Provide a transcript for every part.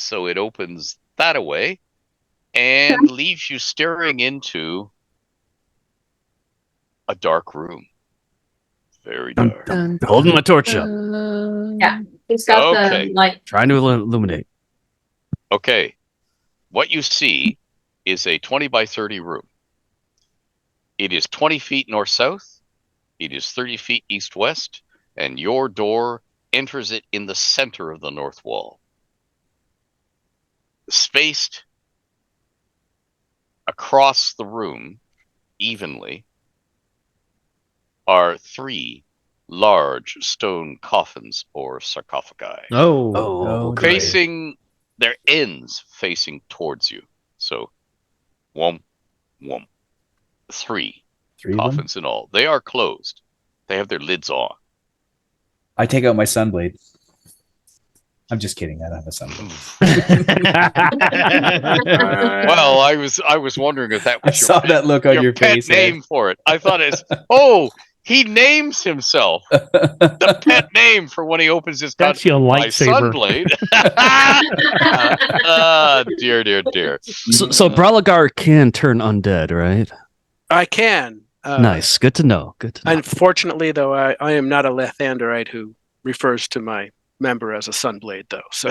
So it opens that away and leaves you staring into a dark room. Very dark. Holding my torch up. Yeah, it's got Okay. the light. Trying to illuminate. Okay. What you see is a 20 by 30 room. It is 20 feet north-south. It is 30 feet east-west. And your door enters it in the center of the north wall. Spaced across the room evenly are 3 large stone coffins or sarcophagi. Okay. Facing their ends facing towards you. So, one, 3 coffins in all. They are closed. They have their lids on. I take out my sunblade. I'm just kidding. I don't have a sunblade. Well, I was wondering if that was I saw that look on your pet face. name for it. I thought it's he names himself the pet name for when he opens his That's your my lightsaber. sunblade. Dear. So Bralagar can turn undead, right? I can. Nice. Good to know. Unfortunately, though, I am not a Lathanderite who refers to my member as a Sunblade, though. So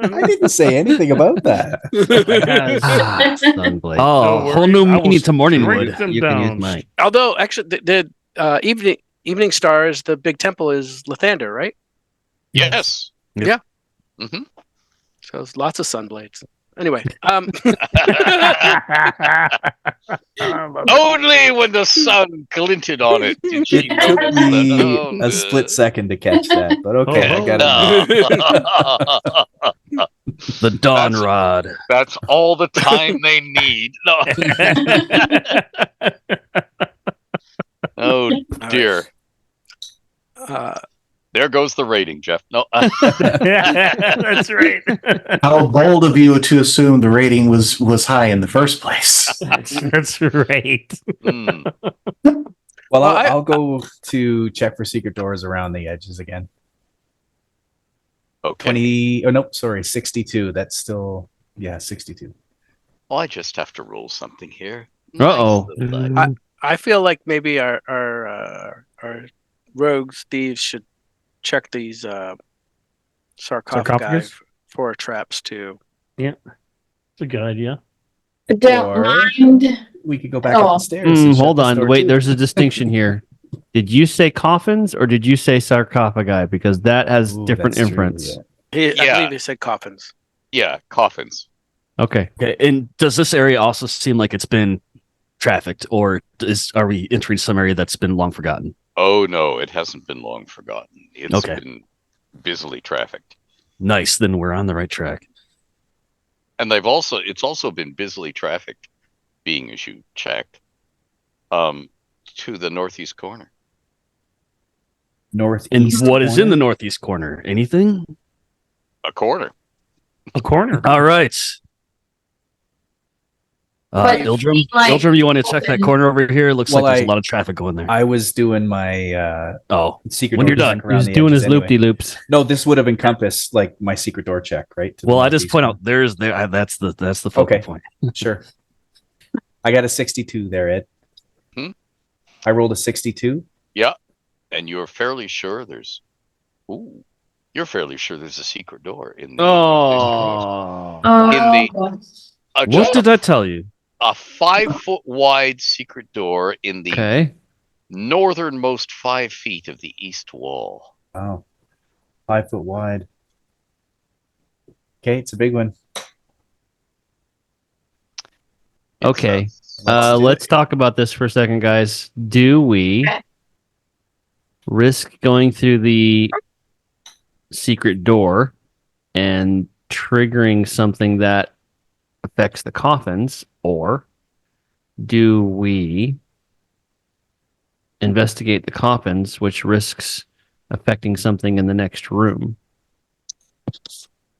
I didn't say anything about that. Sunblade. Don't worry, Whole new I will meaning to Morningwood. strike them You can use down. mine. although actually the evening stars, the big temple is Lathander, right? Yes. Yeah. Mm-hmm. So it's lots of Sunblades. Anyway, Only when the sun glinted on it did she It took notice me that. a split second to catch that, but okay, I got it. The Dawn Rod. That's all the time they need. No. Oh dear. There goes the rating, Jeff. No. That's right. How bold of you to assume the rating was high in the first place. That's right. Well, I'll go to check for secret doors around the edges again. Okay. 62. That's still 62. Well, I just have to roll something here. Uh-oh. I feel like maybe our rogues, thieves should check these sarcophagi Sarcophagus? for traps too. Yeah, it's a good idea. Don't Or- mind. We could go back up the stairs. and shut Hold this on. door, Wait, too. there's a distinction here. Did you say coffins or did you say sarcophagi? Because that has Ooh, different that's true, inference. yeah. I Yeah. believe he said coffins. Yeah, coffins. Okay. And does this area also seem like it's been trafficked, or are we entering some area that's been long forgotten? Oh no, it hasn't been long forgotten. It's Okay. been busily trafficked. Nice. Then we're on the right track. And it's also been busily trafficked, being as you checked, to the northeast corner. Northeast. And what is in the corner? northeast corner? Anything? A corner. A corner. All right. But Ildrim, like, Ildrim, you want to check that open- corner over here? It looks Well, like there's I- a lot of traffic going there. I was doing my secret When door you're done, check around he's the doing edges his anyway. loop-de-loops. No, this would have encompassed like my secret door check, right? To the Well, I just northeast point corner. out that's the focal Okay. point. Sure. I got a 62 there, Ed. I rolled a 62. Yeah. And you're fairly sure you're fairly sure there's a secret door in the Oh, In Oh, what did I tell you? a 5-foot wide secret door in the Okay. northernmost 5 feet of the east wall. Oh, 5 foot wide. Okay, it's a big one. Okay. It's a- Let's talk about this for a second, guys. Do we Okay. risk going through the secret door and triggering something that affects the coffins, or do we investigate the coffins, which risks affecting something in the next room?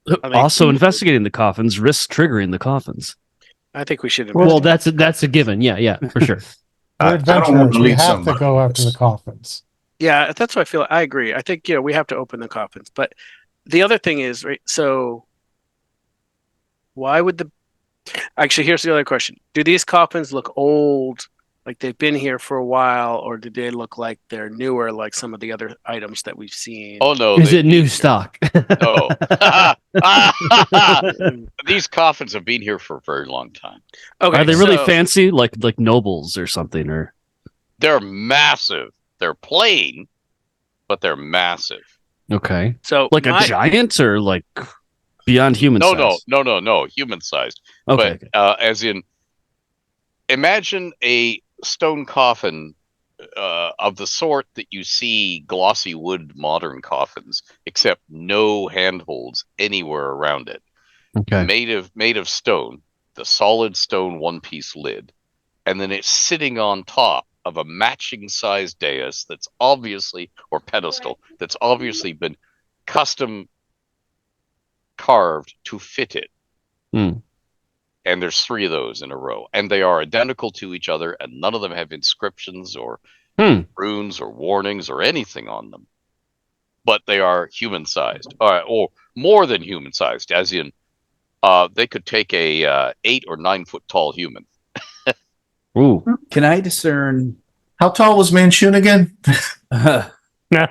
think- Also, investigating the coffins risks triggering the coffins. I think we should. Well, Well, that's a given. Yeah, for sure. I We're don't want adventurers. to We leave have somebody. to go after the coffins. Yeah, that's what I feel. I agree. I think we have to open the coffins, but the other thing is, right, so why would actually, here's the other question. Do these coffins look old, like they've been here for a while, or do they look like they're newer, like some of the other items that we've seen? Oh no, Is they- it new stock? No. These coffins have been here for a very long time. Okay, Are they really so- fancy, like nobles or something? Or They're massive. They're plain, but they're massive. okay, So like a giant or like beyond human No, size? no, human sized. Okay, But as in, imagine a stone coffin of the sort that you see glossy wood modern coffins, except no handholds anywhere around it. okay. Made of stone, the solid stone one piece lid, and then it's sitting on top of a matching size dais that's obviously, or pedestal, that's obviously been custom carved to fit it. Hmm. And there's 3 of those in a row, and they are identical to each other, and none of them have inscriptions or runes or warnings or anything on them. But they are human sized, or more than human sized, as in they could take a 8 or 9 foot tall human. Ooh, Can I discern? How tall was Manchun again? Can I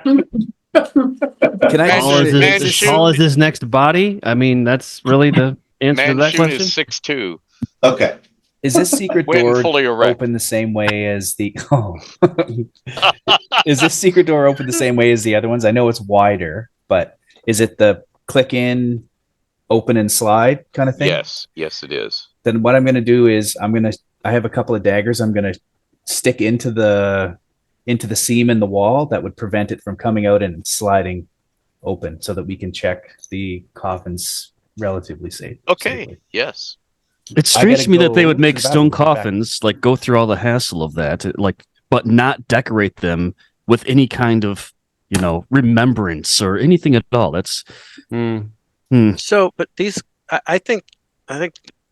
Manchun- Tall as discern? Man- as tall as his next body. I mean, that's really the answer to that Manchun question. is 6'2", Okay. Is this secret when door fully erect. open the same way as the? Oh. Is this secret door open the same way as the other ones? I know it's wider, but is it the click in, open and slide kind of thing? Yes, it is. Then what I'm going to do is I have a couple of daggers. I'm going to stick into the seam in the wall that would prevent it from coming out and sliding open, so that we can check the coffins relatively safe. Okay, safely. yes. it's I strange gotta to me that they go would make to the stone bathroom, back. coffins, like go through all the hassle of that, like, but not decorate them with any kind of, remembrance or anything at all. That's So, but these, I think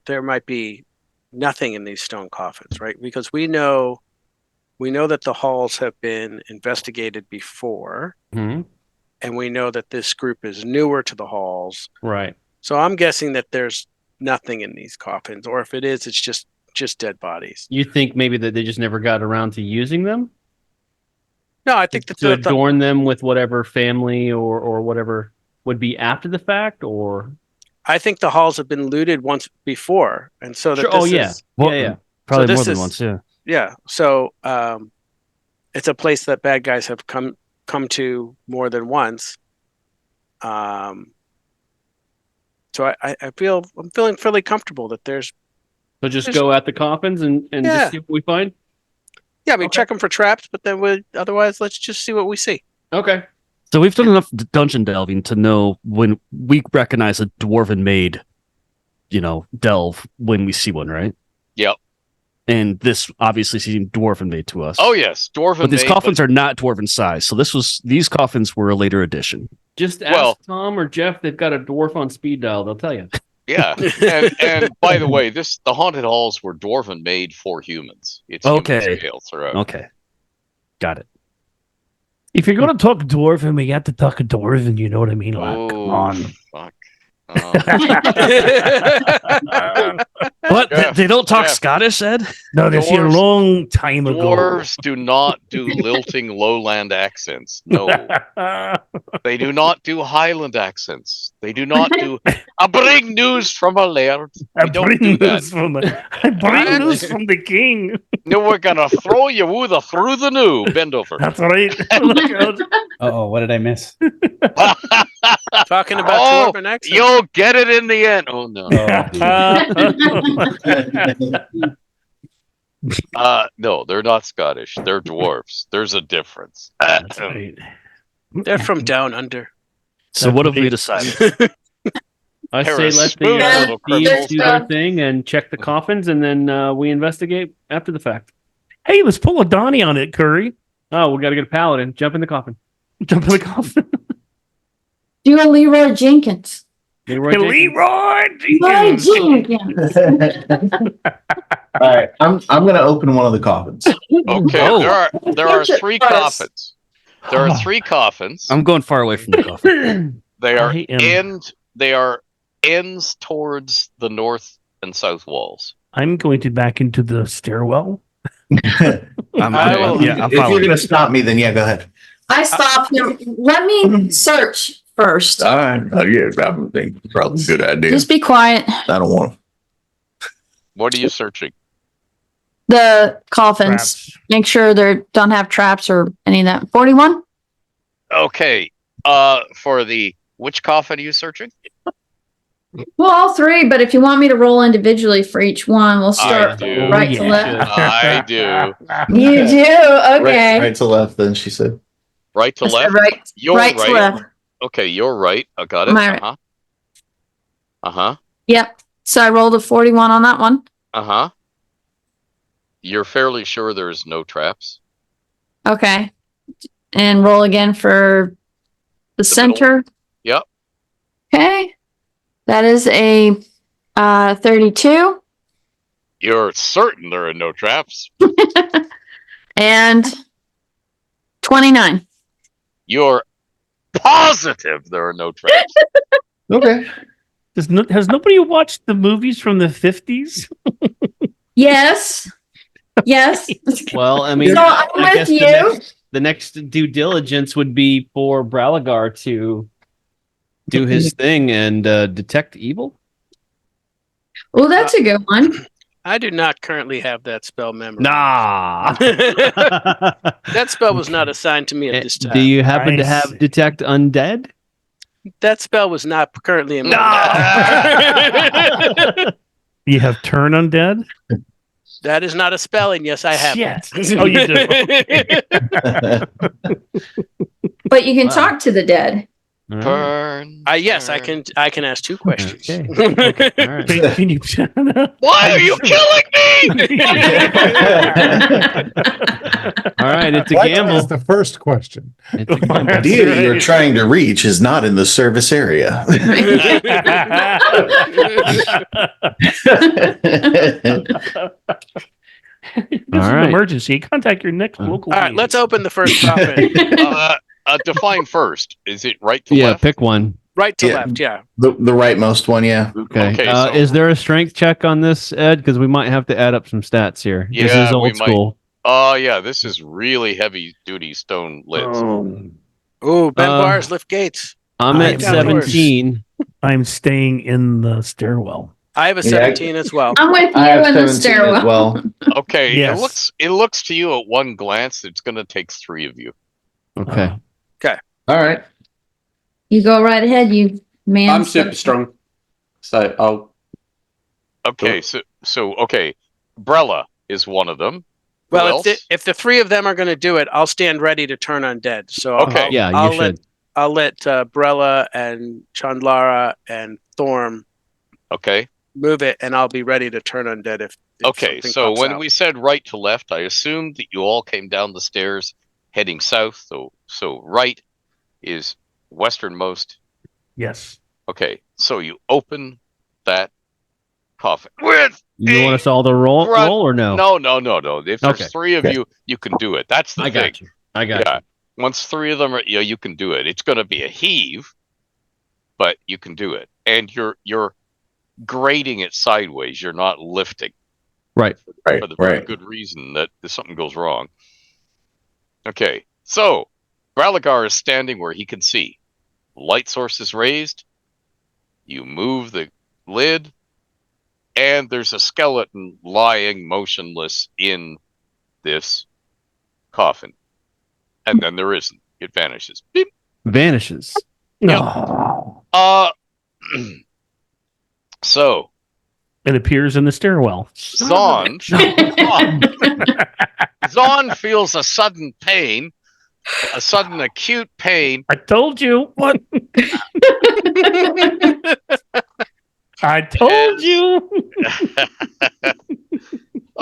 there might be nothing in these stone coffins, right? Because we know that the halls have been investigated before, Mhm. and we know that this group is newer to the halls. Right. So I'm guessing that there's nothing in these coffins, or if it is, it's just dead bodies. You think maybe that they just never got around to using them? No, I think that To adorn them with whatever family or whatever would be after the fact, or I think the halls have been looted once before, and so that Sure. this Oh yeah. is, Yeah. probably this more than is- once. Yeah. yeah. So it's a place that bad guys have come to more than once. So I'm feeling fairly comfortable that there's So just There's- go at the coffins and Yeah. just see what we find. yeah. We Okay. check them for traps, but then otherwise let's just see what we see. Okay. So we've done enough dungeon delving to know when we recognize a dwarven maid, delve when we see one, right? Yep. And this obviously seemed dwarven made to us. Oh yes, dwarven. But these made, coffins are not dwarven size. So these coffins were a later addition. Just ask Well- Tom or Jeff. They've got a dwarf on speed dial. They'll tell you. Yeah, and by the way, the haunted halls were dwarven made for humans. It's Okay. human scale throughout. Okay. Got it. If you're gonna talk dwarven, we got to talk dwarven. You know what I mean? Like, come Oh, on. fuck. But Jeff, they don't talk Jeff. Scottish, Ed? No, this is a Dwarves- long time ago. Dwarves do not do lilting lowland accents. No, they do not do Highland accents. They do not do. I bring news from a laird. I We don't bring do that. news from the king. No, we're gonna throw you through the new. Bend over. That's right. Oh my God. Oh, what did I miss? Talking about Oh, dwarven accents. You'll get it in the end. Oh no. No, they're not Scottish. They're dwarves. There's a difference. That's right. They're from down under. So what have we decided? I They're say a let spoon, the little thieves criminals. do their thing and check the coffins, and then we investigate after the fact. Hey, let's pull a Donnie on it, Curry. Oh, we got to get a paladin. Jump in the coffin. Jump in the coffin. Do a Leroy Jenkins. Leroy Jenkins. Leroy Leroy Jenkins. Jenkins. All right, I'm gonna open one of the coffins. Okay, Oh. there are Picture 3 first. coffins. There are 3 coffins. I'm going far away from the coffin. They are I am- They are ends towards the north and south walls. I'm going to back into the stairwell. I will- yeah, I'm If you're following. gonna stop me, then yeah, go ahead. I stopped him. Let me search first. All right. Yeah, I think it's probably a good idea. Just be quiet. I don't want What are you searching? The coffins. Traps. Make sure they don't have traps or any of that. 41? Okay. For the which coffin are you searching? Well, all three, but if you want me to roll individually for each one, we'll start do. right to left. I do. You do? Okay. right to left. Then she said, Right to I said left. right, You're right to left. Okay, you're right. I got it. My right. Uh-huh. Uh-huh. Yep. So I rolled a 41 on that one. Uh-huh. You're fairly sure there's no traps. Okay. And roll again for the center. Yep. Okay. That is a 32 You're certain there are no traps. and 29. You're positive there are no traps. "Okay." Has nobody watched the movies from the 50s? Yes. Yes. Well, I mean, So I'm I guess with the you. the next due diligence would be for Bralagar to do his thing and detect evil. Well, that's a good one. I do not currently have that spell memorized. Nah. That spell was not assigned to me at this time. Do you happen to Nice. have detect undead? That spell was not currently in my You have turn undead? That is not a spell, and yes, I have Shit. it. Oh, you do. But you can Wow. talk to the dead. Burn. Yes, I burn. can. I can ask 2 questions. Okay. All right. Can you? Why are you killing me? All right, it's a What gamble. is the first question? It's a gamble. That's Deity you're right. trying to reach is not in the service area. This is All an right. emergency. Contact your next local. All right, let's police. open the first coffin. Define first. Is it right to Yeah, left? pick one. Right to Yeah. left, yeah. the rightmost one, yeah. Okay. Okay, so- Is there a strength check on this, Ed? Because we might have to add up some stats here. This Yeah, is we old might. school. Yeah, this is really heavy duty stone lids. Ooh, Ben Uh, Bars, lift gates. I'm I at am- 17. I'm staying in the stairwell. I have a Yeah, 17 as well. I'm with you in the stairwell. well. Okay, Yes. it looks to you at one glance it's gonna take 3 of you. Okay. All right. You go right ahead, you man. I'm super strong, so I'll. Okay, so okay. Brella is one of them. Who Well, else? if the 3 of them are going to do it, I'll stand ready to turn undead. So Okay. I'll, Yeah, you I'll should. let Brella and Chandlara and Thorm Okay. move it, and I'll be ready to turn undead if Okay, something so pops when out. we said right to left, I assumed that you all came down the stairs heading south. So right is westernmost. Yes. Okay, so you open that coffin with You want us all to roll Run- or no? no. If there's Okay. 3 of you, you can do it. That's the I thing. got you. I got Yeah. you. Once 3 of them are, you can do it. It's going to be a heave, but you can do it. And you're grading it sideways. You're not lifting Right. Right. for the very Right. good reason that if something goes wrong. Okay, so Bralagar is standing where he can see. Light source is raised. You move the lid, and there's a skeleton lying motionless in this coffin. And then there isn't. It vanishes. Beep. Vanishes. No. So It appears in the stairwell. Zon feels a sudden pain, a sudden acute pain. I told you. What? I told you.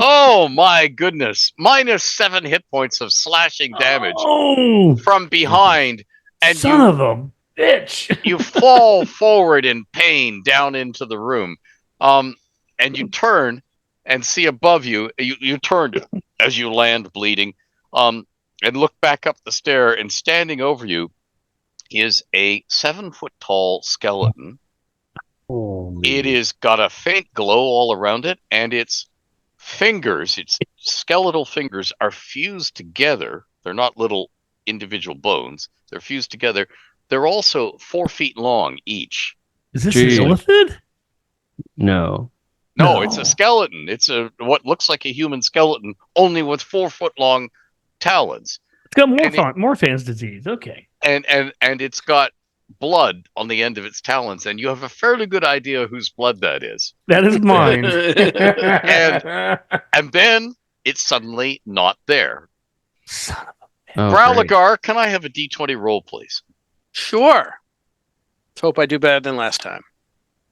Oh my goodness. -7 hit points of slashing damage Oh, from behind, and son of a bitch. you fall forward in pain down into the room. And you turn and see above you, you turn as you land bleeding, and look back up the stair, and standing over you is a 7-foot tall skeleton. Holy. It is got a faint glow all around it, and its skeletal fingers are fused together. They're not little individual bones. They're fused together. They're also 4 feet long each. Is this Jeez. an elephant? No. No, No. it's a skeleton. It's what looks like a human skeleton, only with 4 foot long talons. It's got And Morphan's disease. Okay. And it's got blood on the end of its talons, and you have a fairly good idea whose blood that is. That is mine. And then it's suddenly not there. Son of Oh, Bralagar, can I have a D20 roll, please? Sure. Let's hope I do better than last time.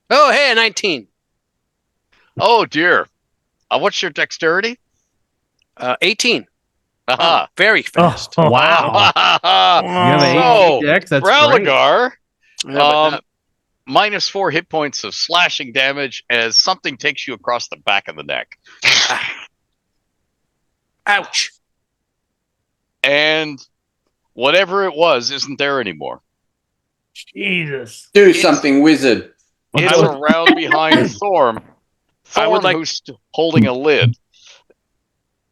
Oh, hey, a 19. Oh dear. What's your dexterity? 18. Aha. Very fast. Oh, wow. You have an So, 18 dex? That's great. Bralagar, Yeah, but minus 4 hit points of slashing damage as something takes you across the back of the neck. ouch. And whatever it was isn't there anymore. Jesus. Do something, wizard. It's around behind Thorm. I would Thorm, who's holding a lid.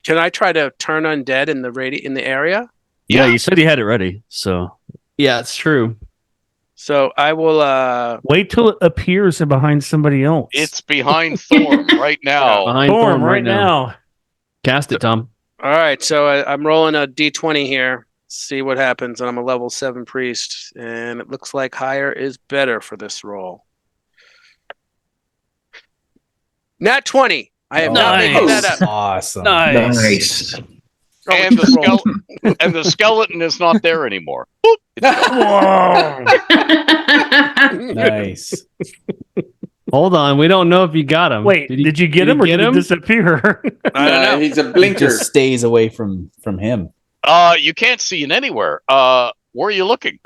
Can I try to turn undead in the area? Yeah, you said you had it ready. So Yeah, it's true. So I will. Wait till it appears behind somebody else. It's behind Thorm right now. Behind Storm Thorm right now. Cast it, Tom. All right. So I'm rolling a d20 here. See what happens. And I'm a level 7 priest, and it looks like higher is better for this roll. Nat 20. I am not making that up. Awesome. Nice. And the skeleton and the skeleton is not there anymore. Boop. Whoa. Nice. Hold on. We don't know if you got him. Wait, did you get him or did he disappear? I don't know. He's a He blinker. just stays away from him. You can't see it anywhere. Where are you looking?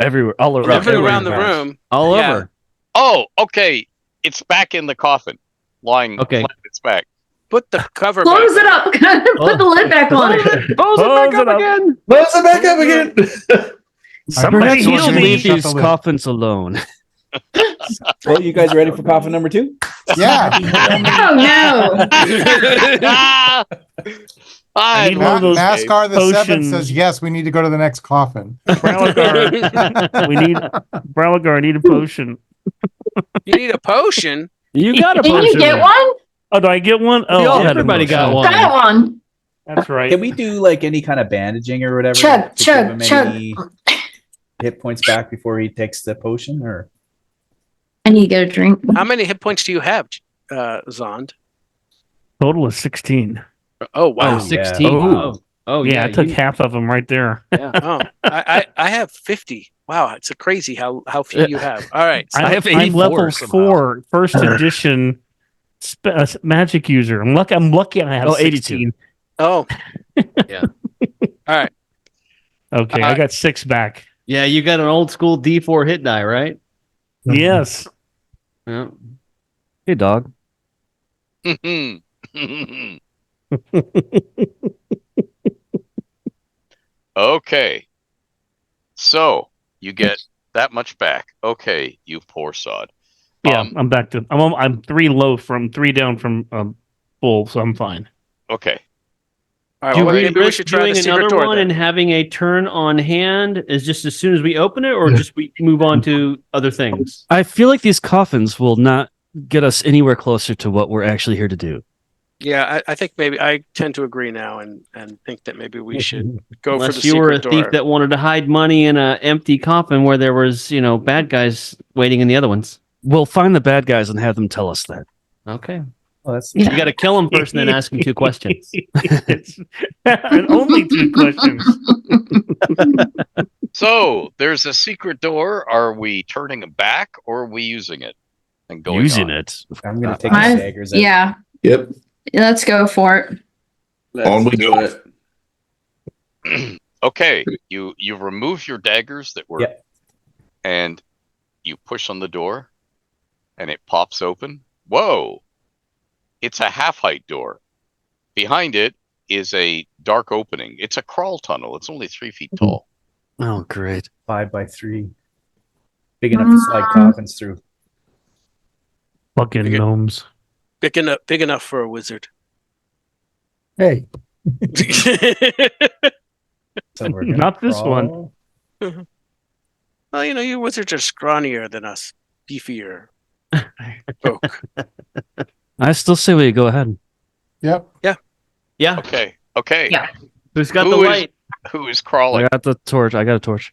Everywhere. All around. Moving everywhere. around the room. All Yeah. over. Oh, okay. It's back in the coffin, lying Okay. flat on its back. Put the cover Close back. it up. Put the lid back on it. Close it back up again. Close it back up again. Somebody so heal should me. leave these coffins alone. Well, you guys ready for coffin number 2? Yeah. Oh no. I need one of those NASCAR the potions. 7th says, yes, we need to go to the next coffin. Bralagar. We need Bralagar. I need a potion. You need a potion. You got a Didn't potion. you get one? Oh, do I get one? Oh, We all- I had everybody one. got one. Got one. That's right. Can we do like any kind of bandaging or whatever? Chug, to chug, give him chug. any hit points back before he takes the potion, or I need to get a drink. How many hit points do you have, Zond? Total is 16. Oh wow. Oh, 16. Oh. Oh, yeah, I took you- half of them right there. Oh, I have 50. Wow, it's a crazy how few you have. All right. So I have I'm 84 level somehow. 4, first edition magic user. I'm lucky I have 82. 16. oh. Yeah. All right. Okay, I got 6 back. Yeah, you got an old school D4 hit die, right? Yes. Yeah. Hey, dog. Okay. So you get that much back. Okay, you poor sod. Yeah, I'm back to. I'm 3 low from 3 down from full, so I'm fine. Okay. All right. Do Well, we maybe we risk should try doing the secret another door one then. and having a turn on hand is just as soon as we open it, or just we move on to other things? I feel like these coffins will not get us anywhere closer to what we're actually here to do. Yeah, I think maybe I tend to agree now and think that maybe we should go Unless for the you were a secret thief door. that wanted to hide money in an empty coffin where there was, bad guys waiting in the other ones. We'll find the bad guys and have them tell us that. Okay. well, that's You got to kill them first and then ask them 2 questions. And only 2 questions. So there's a secret door. Are we turning it back or are we using it and going Using on? it. I'm gonna take Mine- the daggers out. Yeah, Yep. let's go for it. On we Let's do go. it. Okay, you remove your daggers that were, Yep. and you push on the door, and it pops open. Whoa! It's a half-height door. Behind it is a dark opening. It's a crawl tunnel. It's only 3 feet tall. Oh, great. 5x3. Big enough to slide coffins through. Fucking Okay. gnomes. Big enough for a wizard. Hey, So we're gonna Not this one. crawl. Well, you wizards are scrawnier than us, beefier folk. I still say we go ahead. yep. Yeah. Okay. Okay. Yeah. Who's got Who the is- light? Who is I crawling? got the torch. I got a torch.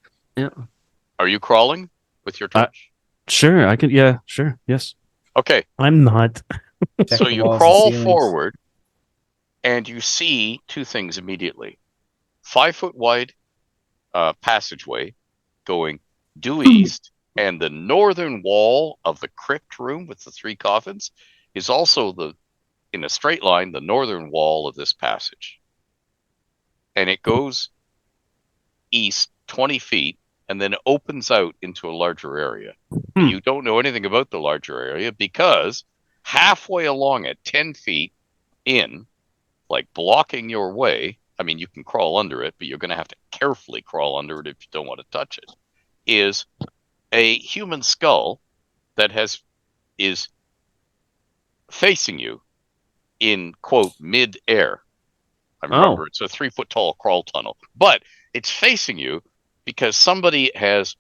Are you crawling with your torch? Sure, I can. Yeah, sure. Yes. Okay. I'm not. Check So the you walls and crawl ceilings. forward and you see two things immediately. 5-foot wide passageway going due east, and the northern wall of the crypt room with the 3 coffins is also in a straight line, the northern wall of this passage. And it goes east 20 feet and then opens out into a larger area. But you don't know anything about the larger area because halfway along it, 10 feet in, like blocking your way, I mean, you can crawl under it, but you're going to have to carefully crawl under it if you don't want to touch it, is a human skull that is facing you in, quote, mid-air. I remember it's a 3-foot tall crawl tunnel, but it's facing you because somebody has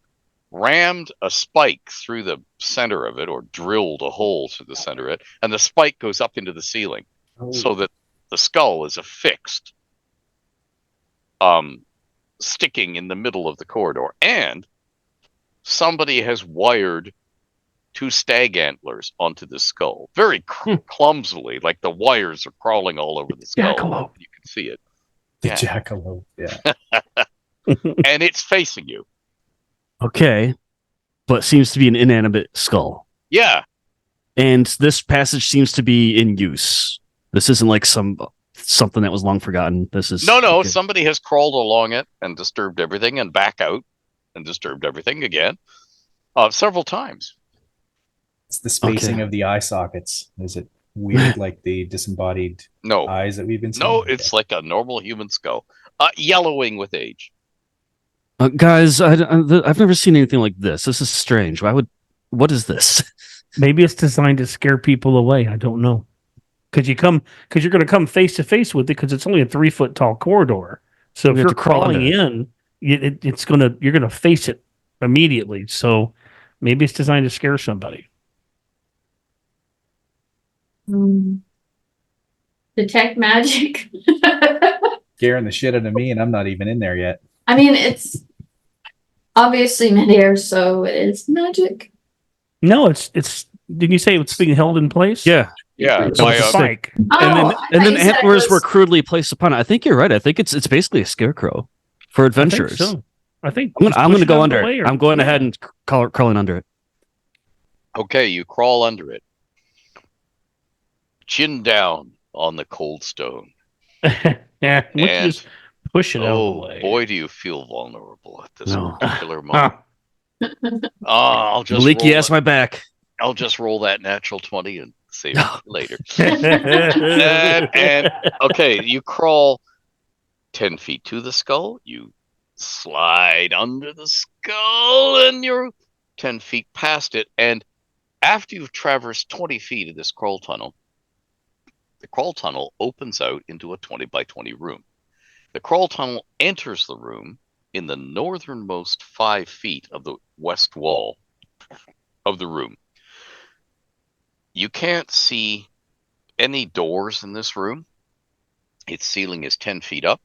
rammed a spike through the center of it or drilled a hole through the center of it, and the spike goes up into the ceiling so that the skull is affixed, sticking in the middle of the corridor. And somebody has wired 2 stag antlers onto the skull very clumsily, like the wires are crawling all over the skull. Jackalope. You can see it. The Yeah. jackalope. Yeah. And it's facing you. Okay, but seems to be an inanimate skull. Yeah. And this passage seems to be in use. This isn't like something that was long forgotten. This is No, okay. somebody has crawled along it and disturbed everything and back out and disturbed everything again several times. It's the spacing Okay. of the eye sockets. Is it weird like the disembodied No, eyes that we've been seeing? no, it's like a normal human skull, yellowing with age. Guys, I've never seen anything like this. This is strange. What is this? Maybe it's designed to scare people away. I don't know. Because you're going to come face to face with it because it's only a 3-foot tall corridor. So if We have you're to crawl crawling under in, you're gonna face it immediately. So maybe it's designed to scare somebody. Detect magic. Scaring the shit out of me, and I'm not even in there yet. I mean, it's obviously midair, so it is magic. No, it's. Didn't you say it's being held in place? Yeah. Yeah, So by it's a a- spike. And Oh, then, I and thought then you said it antlers were was- crudely placed upon it. I think you're right. I think it's basically a scarecrow for I think adventurers. so. I think I'm just gonna push it go out of under the way it. or- I'm going ahead and crawling under it. Okay, you crawl under it, chin down on the cold stone. Yeah, we can And just push it out of the oh way. boy, do you feel vulnerable at this No. particular Ah, moment. I'll just Leaky roll ass my back. I'll just roll that natural 20 and save it for later. and okay, you crawl 10 feet to the skull, you slide under the skull, and you're 10 feet past it. And after you've traversed 20 feet of this crawl tunnel, the crawl tunnel opens out into a 20 by 20 room. The crawl tunnel enters the room in the northernmost 5 feet of the west wall of the room. You can't see any doors in this room. Its ceiling is 10 feet up.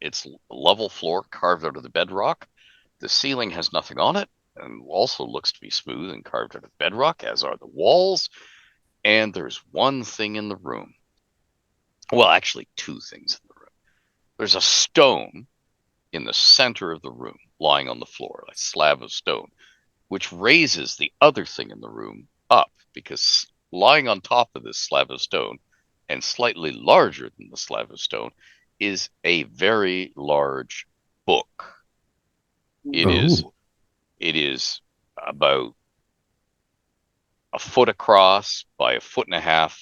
It's level floor carved out of the bedrock. The ceiling has nothing on it and also looks to be smooth and carved out of bedrock, as are the walls. And there's one thing in the room. Well, actually, 2 things in the room. There's a stone in the center of the room, lying on the floor, a slab of stone, which raises the other thing in the room up, because lying on top of this slab of stone, and slightly larger than the slab of stone, is a very large book. It is about a foot across by a foot and a half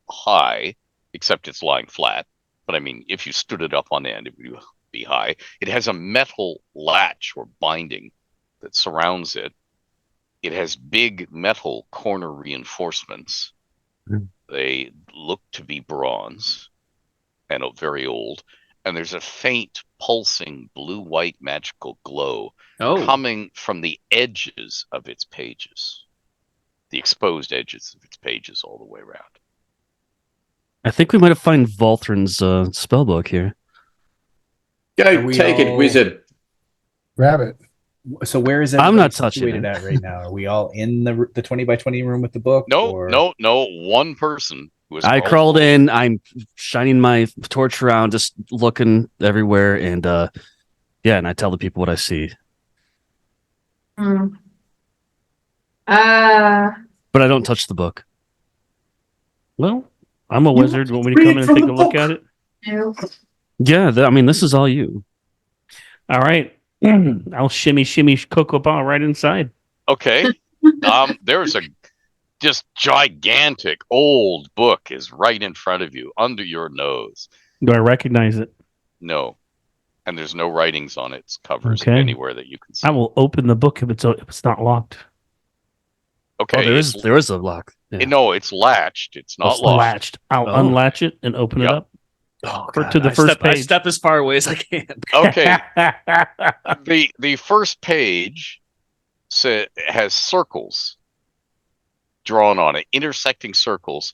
high, except it's lying flat. But I mean, if you stood it up on end, it would be be high. It has a metal latch or binding that surrounds it. It has big metal corner reinforcements. They look to be bronze and very old. And there's a faint, pulsing blue-white magical glow coming from the edges of its pages, the exposed edges of its pages all the way around. I think we might have found Volthrin's spellbook here. Go take it, wizard. Grab it. So where is I'm not everybody touching situated it. at right now? Are we all in the 20 by 20 room with the book? No, or- no. One person who is I crawled in. I'm shining my torch around, just looking everywhere, and and I tell the people what I see. Hmm. But I don't touch the book. Well, I'm a wizard. Want me to come in and take a look at it? No. Yeah, I mean, this is all you. All right. I'll shimmy Cocoa Ball right inside. Okay. There's a just gigantic old book is right in front of you, under your nose. Do I recognize it? No. And there's no writings on its covers Okay. anywhere that you can see. I will open the book if it's not locked. Okay. Oh, there is a lock. Yeah. No, it's latched. It's not It's locked. latched. I'll Oh. unlatch it and open it Yep. up. Oh, Or to the first I page. step as far away as I can. Okay. The first page has circles drawn on it, intersecting circles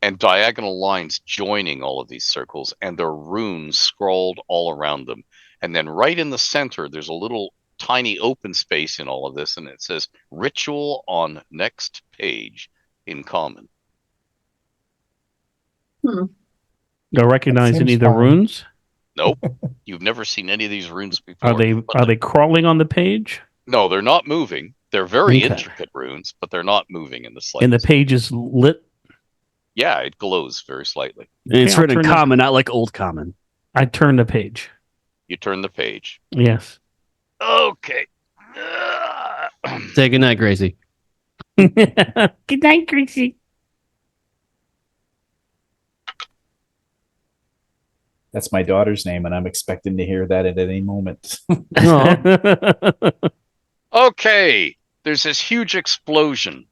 and diagonal lines joining all of these circles, and there are runes scrawled all around them. And then right in the center, there's a little tiny open space in all of this, and it says ritual on next page in common. Do I recognize any of the Seems fine. runes? Nope. You've never seen any of these runes before. Are they crawling on the page? No, they're not moving. They're very Okay. intricate runes, but they're not moving in the slightest. And the page is lit? Yeah, it glows very slightly. And it's Okay, I'll written in turn common, not like old common. I turn the page. You turn the page. Yes. Okay. Say goodnight, Gracie. Good night, Gracie. That's my daughter's name, and I'm expecting to hear that at any moment. Okay. There's this huge explosion.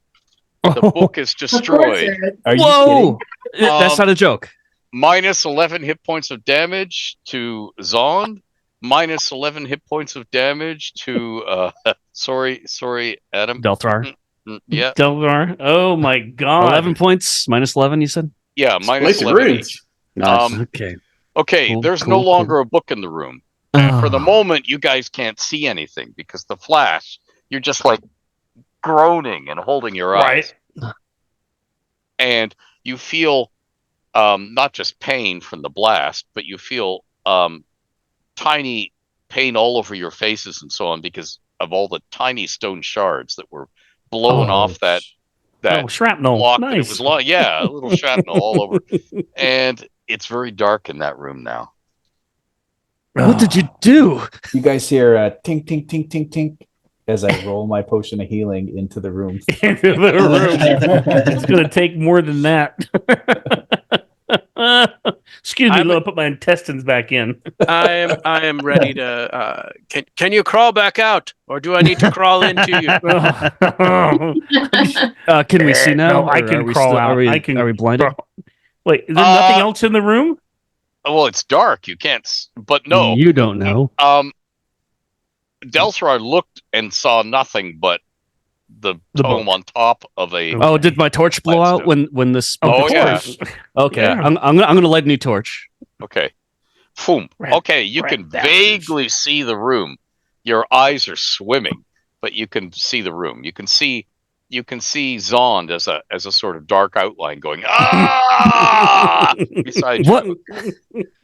The book is Of course destroyed. there is. Are you Whoa! That's Um, not a joke. Minus 11 hit points of damage to Zond. Minus 11 hit points of damage to sorry, Adam. Delthar. Yeah. Delvar. Oh my god. 11 points, minus 11, you said? Yeah, minus Place of 11 runes. each. Um, Okay. Okay, Cool, there's cool, no cool. longer a book in the room. For the moment, you guys can't see anything because the flash, you're just like groaning and holding your eyes. And you feel not just pain from the blast, but you feel tiny pain all over your faces and so on because of all the tiny stone shards that were blown off that Oh, shrapnel. block that it Nice. was yeah, a little shrapnel all over. And it's very dark in that room now. What did you do? You guys hear tink, tink, tink, tink, tink as I roll my potion of healing into the room. Into the room. It's going to take more than that. Excuse me, I'm- I'll put my intestines back in. I am ready to. Can you crawl back out, or do I need to crawl into you? Can we see now? No, I or can are we crawl still- out. Are we, I can are we blinded? Wait, is there nothing else in the room? Well, it's dark. You can't. But no. You don't know. Delthrar looked and saw nothing but the tome on top of a. Oh, did my torch blow out Flagstone. when this? Oh, yeah. Okay, Yeah. I'm gonna light a new torch. Okay. Boom. Okay, you can vaguely see the room. Your eyes are swimming, but you can see the room. You can see Zond as a sort of dark outline going beside you. What?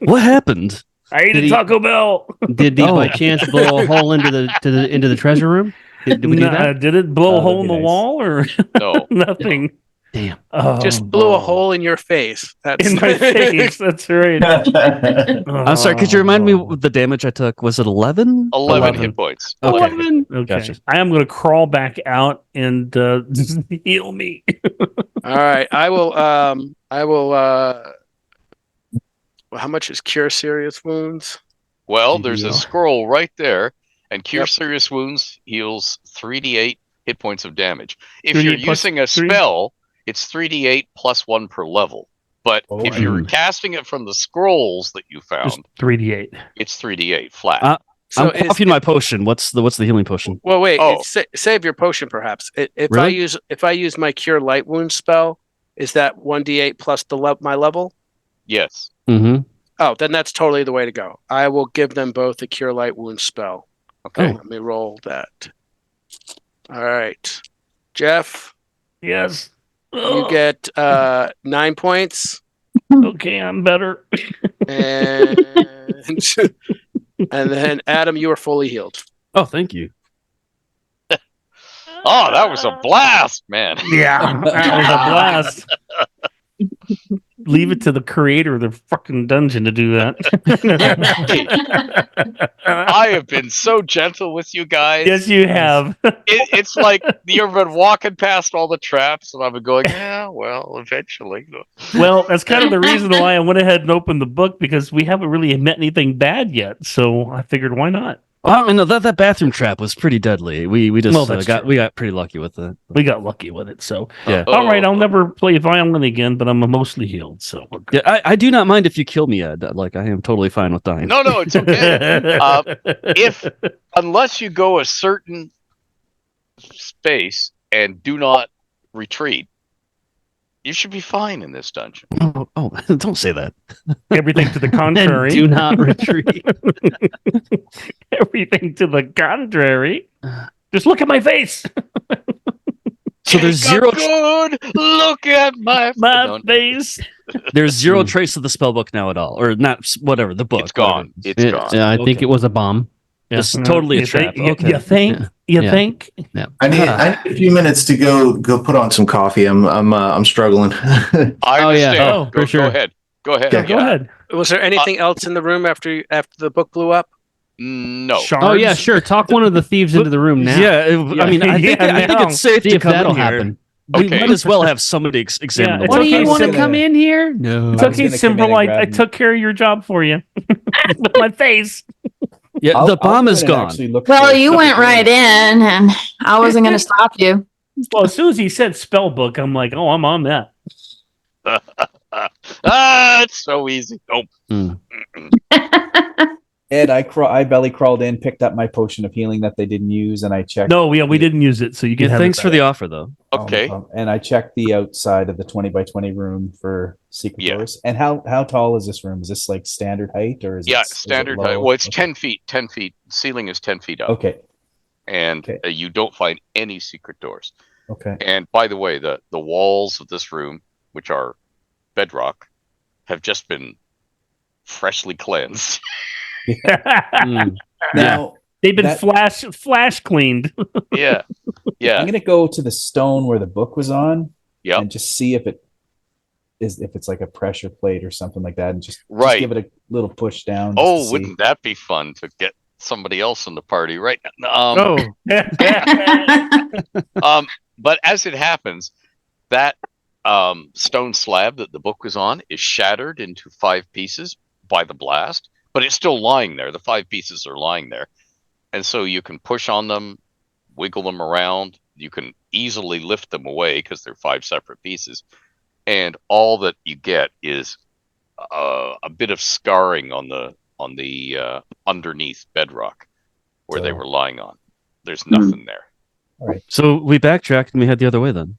What happened? I ate Did a he- Taco Bell. Did he by chance blow a hole into the treasure room? Did we do that? Did it blow a that'd hole in be the nice. wall or No. nothing? Damn. Oh, Just blew a hole in your face. That's in my face. That's right. I'm sorry. Could you remind me what the damage I took? Was it 11? 11 hit points. Okay. 11. Okay. Gotcha. I am going to crawl back out and heal me. All right. I will. Well, how much is cure serious wounds? Well, there's a GBO. scroll right there, and Cure Yep. Serious Wounds heals 3d8 hit points of damage. If 3d8 you're plus using a 3? spell, it's 3d8 plus 1 per level. But Oh, if you're right. casting it from the scrolls that you Just found, 3d8. it's 3d8 flat. I'm is- coughing my potion. What's the healing potion? Well, wait. Oh. Save your potion, perhaps. If Really? I use my Cure Light Wound spell, is that 1d8 plus my level? Yes. Mm-hmm. Oh, then that's totally the way to go. I will give them both a Cure Light Wound spell. Okay. Let me roll that. All right, Jeff, Yes. you get 9 points, Okay, I'm better. and and then Adam, you are fully healed. Oh, thank you. Oh, that was a blast, man. Yeah, that was a blast. Leave it to the creator of the fucking dungeon to do that. I have been so gentle with you guys. Yes, you have. It's like you've been walking past all the traps, and I've been going, yeah, well, eventually. Well, that's kind of the reason why I went ahead and opened the book, because we haven't really met anything bad yet. So I figured, why not? Well, I mean, that bathroom trap was pretty deadly. We just Well, that's got true. we got pretty lucky with it. We got lucky with it. So, Yeah. all right, I'll never play violin again, but I'm mostly healed. So, we're good. Yeah, I do not mind if you kill me, Ed. Like, I am totally fine with dying. No, it's okay. Unless you go a certain space and do not retreat, you should be fine in this dungeon. Oh, don't say that. Everything to the contrary. Do not retreat. Everything to the contrary. Just look at my face. So there's Take a zero. good look at my My face. There's zero trace of the spell book now at all, or not? Whatever the book. It's gone. It's gone. Yeah, I think Okay. it was a bomb. It's totally a You trap. think- Okay. You think? Yeah. You Yeah. think? I need a few minutes to go put on some coffee. I'm struggling. I Oh, yeah. understand. Oh, go, for sure. go ahead. Go ahead. Yeah, Go ahead. Was there anything else in the room after the book blew up? No. Oh yeah, Shards? sure. Talk one of the thieves into the room now. Yeah, I mean, I think now. it's safe See to if come that'll in here. happen. We Okay. might as well have somebody examine Yeah, the it's book. okay, you want to Simba. come in here? No. It's I was okay, gonna come in and Simperlite. grab I them. took care of your job for you with my face. Yeah, I'll- the I'll bomb go is in and gone. actually look Well, for you stuff went to do. right in, and I wasn't going to stop you. Well, as soon as he said spell book, I'm like, oh, I'm on that. It's so easy. Oh, Ed, I belly crawled in, picked up my potion of healing that they didn't use, and I checked. No, we didn't use it, so you can Yeah, have thanks it for back. the offer, though. okay. And I checked the outside of the 20 by 20 room for secret Yeah. doors. And how tall is this room? Is this like standard height or is Yeah, it is it standard low? height. Well, it's Okay. 10 feet. 10 feet. Ceiling is 10 feet up. Okay. And Okay. you don't find any secret doors. Okay. And by the way, the walls of this room, which are bedrock, have just been freshly cleansed. Mm. Now They've been That- flash cleaned. Yeah. Yeah. I'm gonna go to the stone where the book was on Yep. and just see if it's like a pressure plate or something like that, and just Right. give it a little push down. just to Oh, see. wouldn't that be fun to get somebody else in the party, right? Oh. But as it happens, that stone slab that the book was on is shattered into 5 pieces by the blast, but it's still lying there. The 5 pieces are lying there. And so you can push on them, wiggle them around. You can easily lift them away because they're 5 separate pieces. And all that you get is a bit of scarring on the underneath bedrock where they So- were lying on. There's nothing there. So we backtracked and we head the other way then.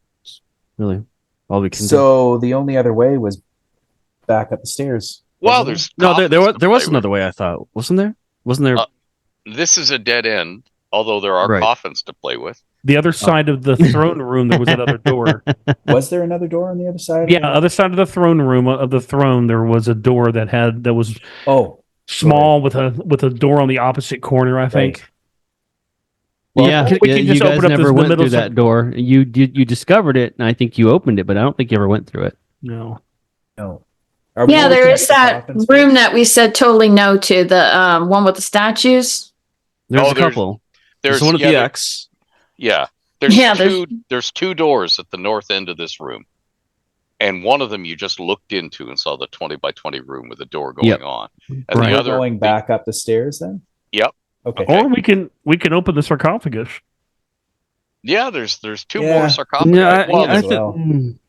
Really, all we can do. So the only other way was back up the stairs. Well, wasn't there's No, there coffins to was play another way. I thought, wasn't there? Wasn't there? This is a dead end, although there are Right. coffins to play with. The other side of the throne room, there was another door. Was there another door on the other side? Yeah, other side of the throne room of the throne, there was a door that was Oh, small with a door on the opposite corner. I think. Well, yeah, we can you just guys open up never the went middle through that door. You discovered it, and I think you opened it, but I don't think you ever went through it. No. no. Are we Yeah, looking there at is the that coffins room first? that we said totally no to, the one with the statues. There's Oh, a couple. There's one at yeah, the X. yeah. There's Yeah, two. There's 2 doors at the north end of this room. and one of them you just looked into and saw the 20 by 20 room with the door going Yep. on, and Right. the We're other going back up the stairs then? Yep. Okay. Okay. Or we can open the sarcophagus. Yeah, there's two Yeah. more sarcophagi. Yeah, Well, I I think- think.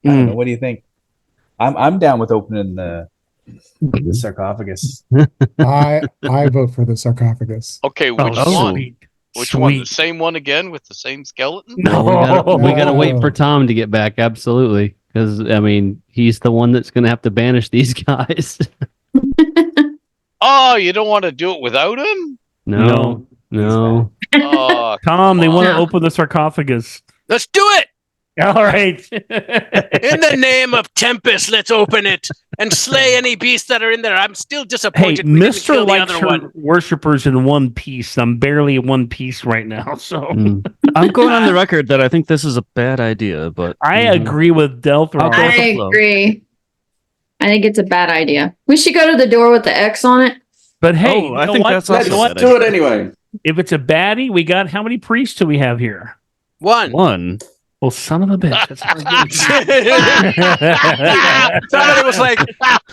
I don't know. What do you think? I'm down with opening the sarcophagus. I vote for the sarcophagus. okay, which Oh, one? sweet. Which one? The Sweet. same one again with the same skeleton? No. we gotta wait for No. Tom to get back. Absolutely, because I mean, he's the one that's gonna have to banish these guys. Oh, you don't want to do it without him? No. Oh, Tom, they come want to on. open the sarcophagus. Let's do it. All right. In the name of Tempest, let's open it and slay any beasts that are in there. I'm still Hey, disappointed. we didn't Mr. kill the likes other her one. worshippers in one piece. I'm barely in one piece right now. So Mm. I'm going on the record that I think this is a bad idea, but I agree with Delthron. I'll go with I the flow. agree. I think it's a bad idea. We should go to the door with the X on it. But hey, Oh, you I know think what? that's Let's also a bad do it anyway. If it's a baddie, we got how many priests do we have here? One. one. Well, son of a bitch. That's what I'm Somebody was like,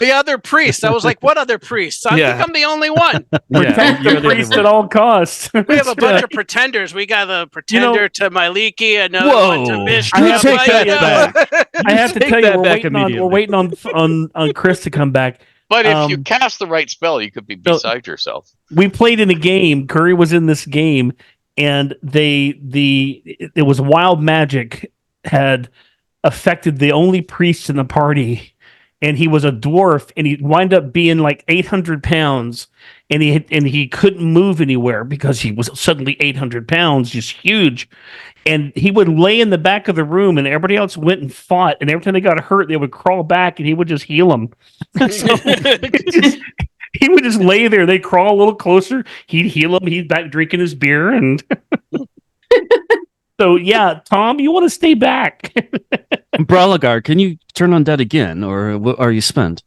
the other priest. I was like, what other priest? I Yeah. think I'm the only one. Protect you're the the priest other at all costs. We have a bunch of pretenders. We got a pretender to Myliki, another one to Whoa. Mishka. I have to take that I have to Take tell you, that we're back waiting on immediately. on Chris to come back. But if you Um, cast the right spell, you could be so- beside yourself. We played in a game. Curry was in this game, and it was wild magic had affected the only priest in the party, and he was a dwarf, and he wound up being like 800 pounds, and he couldn't move anywhere because he was suddenly 800 pounds, just huge. And he would lay in the back of the room, and everybody else went and fought. And every time they got hurt, they would crawl back, and he would just heal them. So he would just lay there. They crawl a little closer. He'd heal them. He's back drinking his beer, and so yeah, Tom, you want to stay back? Bralagar, can you turn on dead again, or are you spent?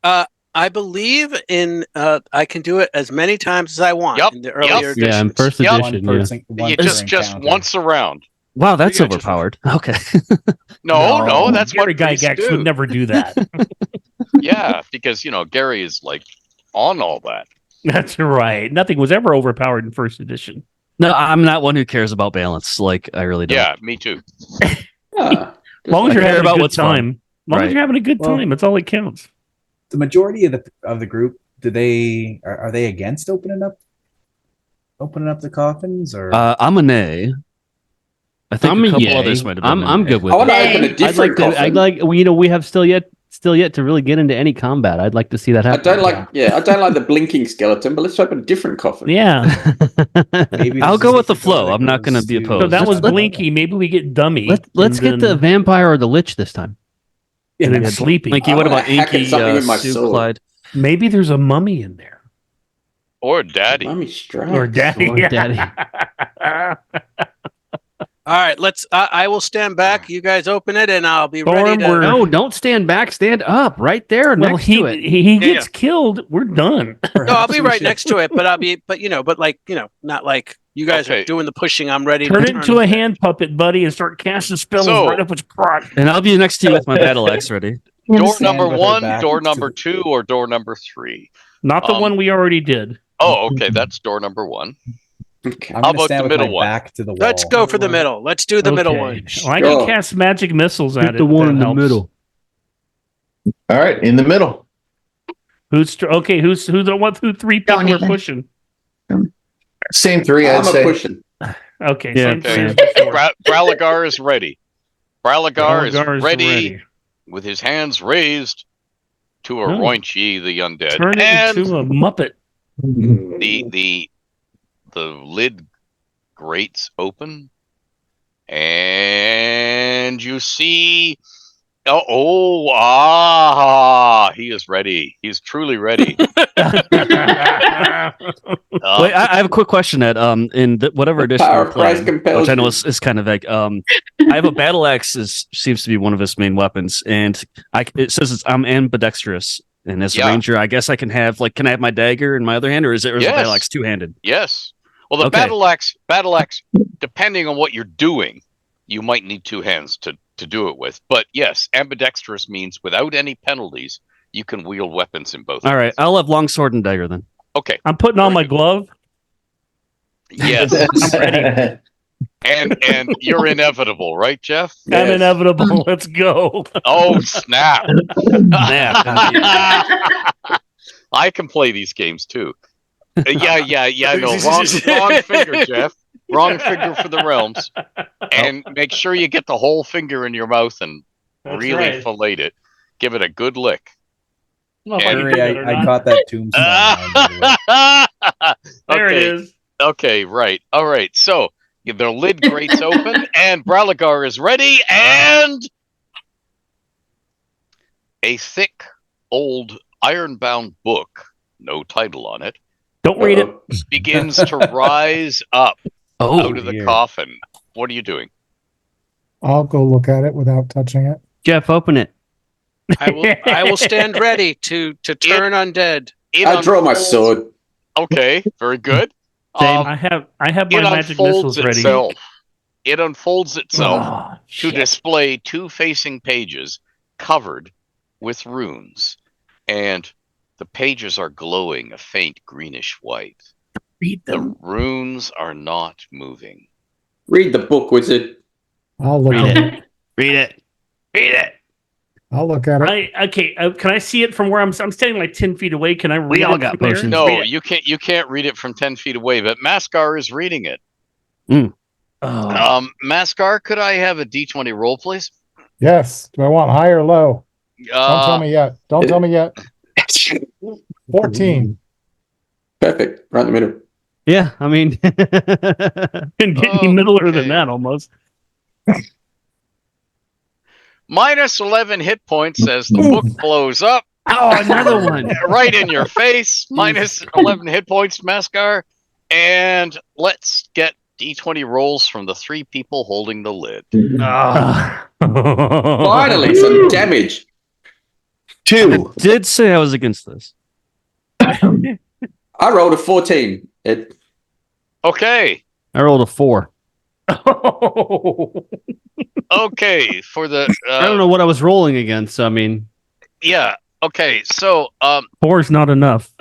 I believe in I can do it as many times as I want Yep, in the earlier yep. Yeah, in editions. first Yep. edition. One You per just encounter. once around. Wow, that's You got yourself- overpowered. Okay. No, that's Gary what priests Gygax do. would never do that. Yeah, because Gary is like on all that. That's right. Nothing was ever overpowered in first edition. No, I'm not one who cares about balance. Like, I really don't. Yeah, me too. Ah, As long as you're care having a about good what's fun. time. As long as Right. you're having a good Well- time, that's all that counts. The majority of the group, are they against opening up the coffins, or I'm a nay. I think I'm a a couple yay. others might have been. I'm good with I want it. to open a I'd different like to. coffin. We have still yet to really get into any combat. I'd like to see that I happen. don't like the blinking skeleton, but let's open a different coffin. Yeah. maybe I'll this go is with the door flow. that I'm not gonna goes be to- opposed. So that was Let's- Blinky. Maybe we get Dummy. Let's and get the then- vampire or the lich this time. and then Yeah, Sleepy. Inky, I what wanna about hack at Inky, something with my Sue, sword. Clyde? Maybe there's a mummy in there. Or daddy. Mummy strikes. Or Daddy. Or Daddy. All right, let's. I will stand back. You guys open it, and I'll be Storm, ready to. we're- No, don't stand back. Stand up, right there Well, next he to it. he Yeah, gets killed. We're done. No, I'll be we right should- next to it, but I'll be, not like you guys Okay. are doing the pushing. I'm ready. Turn to it into a hand puppet, buddy, and start casting spells So- right up its crotch. And I'll be next to you with my battle axe ready. Door Stand number with her 1, back door to number the- 2, or door number 3. Not the one we already did. Oh, okay, that's door number 1. Okay. I'm How gonna about stand the with middle my one? back to the wall. Let's go for the middle. Let's do the middle Okay. one. Well, I can Go. cast magic missiles at Hit it. the one That in the helps. middle. All right, in the middle. Who's the one? Who three people Don't are even. pushing? Same three, I'd I'm a say. pushing. Okay, Yeah. same Okay. thing as before. Bralagar is ready. Bralagar Bralagar is ready with his hands raised to Oh. anoint ye the undead. Turn it and into a muppet. the lid grates open, and you see he is ready. He's truly ready. Wait, I have a quick question, Ed. In whatever edition Power you're of Christ playing, compels which I know you. is kind of vague. I have a battle axe seems to be one of his main weapons, and it says I'm ambidextrous. And as a Yeah. ranger, I guess I can have can I have my dagger in my other hand, or is the Yes. battle axe two-handed? Yes. Well, the Okay. battle axe, depending on what you're doing, you might need two hands to to do it with. But yes, ambidextrous means without any penalties, you can wield weapons in both. All right, hands. I'll have longsword and dagger then. Okay. I'm putting on my glove. Yes. I'm ready. And you're inevitable, right, Jeff? I'm inevitable. Let's go. Oh, snap. Snap. I can play these games too. Yeah. No, wrong finger, Jeff. Wrong finger for the realms. And make sure you get the whole finger in your mouth and That's really right. fillet it. Give it a good lick. I don't know if I can Hurry, do that or I not. caught that tombstone. line, by the way. There Okay. it is. Okay, right. All right. So the lid grates open, and Bralagar is ready, and a thick, old, iron-bound book, no title on it, Don't read it. begins to rise up out of the dear. coffin. What are you doing? I'll go look at it without touching it. Jeff, open it. I will stand ready to turn undead. It I draw my unfolds- sword. Okay, very good. Same. I have my It magic missiles unfolds ready. itself. It unfolds itself Oh, to shit. display two facing pages covered with runes, and the pages are glowing a faint greenish white. Read The them. runes are not moving. Read the book, wizard. I'll look Read at it. it. Read it. Read it. I'll look at it. Can I see it from where I'm standing like 10 feet away? Can I read all it got from there? potions. No, Read it. you can't read it from 10 feet away, but Mascar is reading it. Oh. Mascar, could I have a D20 roll, please? Yes. Do I want high or low? Don't tell me yet. Don't tell me yet. 14. Perfect. Right in the middle. Yeah, I mean, Couldn't get any middler than that almost. Minus 11 hit points as the book blows up oh, another one. right in your face. Minus 11 hit points, Mascar. And let's get D20 rolls from the three people holding the lid. Finally, some damage. 2. Did say I was against this. I rolled a 14. Okay. I rolled a 4. Okay. For the. I don't know what I was rolling against. So, I mean, Yeah. Okay. So, 4 is not enough.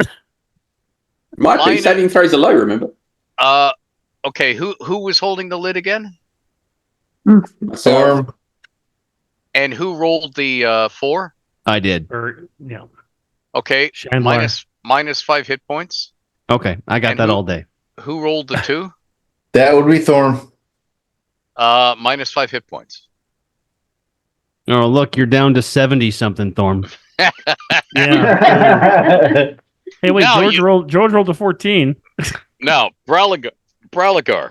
Might be. Mine- Saving throws are low, remember? okay. Who was holding the lid again? Myself. Storm. And who rolled the 4? I did. Or, yeah. Okay. Chandler. Minus 5 hit points. Okay, I got And that who- all day. Who rolled the 2? That would be Thorm. Minus 5 hit points. Oh, look, you're down to 70 something, Thorm. Yeah. Hey, wait, Now George rolled a 14. Now, Bralagar,